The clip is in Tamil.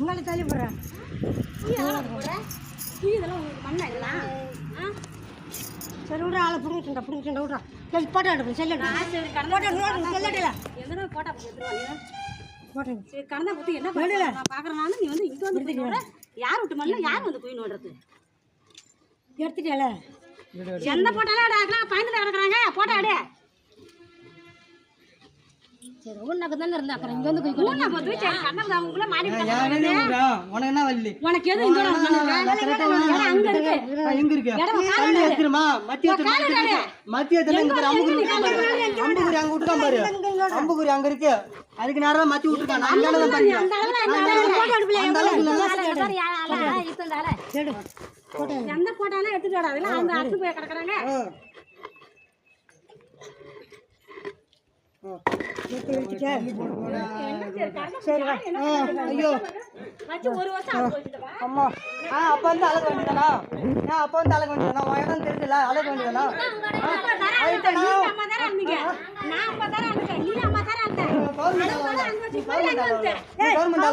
உங்களை தள்ளி போடுறேன். இதெல்லாம் உங்களுக்கு மண்ணா இதெல்லாம்? சரி விட்றா, ஆளை பிடிச்சிட்டா விட்றா. சரி போட்டோ எடுப்பேன் செல்லு செல்லட்டில எங்கன்னா போட்டா எடுத்துருவாங்க. போட்டோ சரி கடந்தா குத்தி என்ன பண்ணல நான் பார்க்குறேன். நீ வந்து இங்கே வந்து குயின் ஓடுற யார் விட்டு மண்ணா யார் வந்து குயின் ஓடுறது? எடுத்துட்டியால எந்த போட்டாலும் பயந்துட்டு கிடக்குறாங்க. போட்டோ எடு. சரி ஊன்னாக்கு தானே இருந்தா அப்புறம் இங்கே வந்து குயின் ஊன்னா போது சரி கண்ணா உங்களை மாடி உனக்கு என்ன வள்ளி? உனக்கு எது இங்கே அங்கே இருக்கு எங்க இருக்கு? தள்ளி எடுத்துருமா? மத்தியத்துல இங்க பாரு, அம்புக்குறி அங்க விட்டுருக்கான் பாரு. அம்புக்குறி அங்க இருக்கு. அதுக்கு நேரம் மாத்தி விட்டுருக்கான். நான் இங்கே தான் பாருங்க. எந்த போட்டாலும் எடுத்துட்டு வர அதெல்லாம் அவங்க அறுத்து போய் கிடக்குறாங்க. ஐயோ வச்சு ஒரு வருஷம் அம்மா அப்ப வந்து அழக வேண்டியதானா? அப்ப வந்து அழக வேண்டியதானா? உன் இடம் தெரிஞ்சல அழக வேண்டியதானா? நான் 50,000 நீ 50,000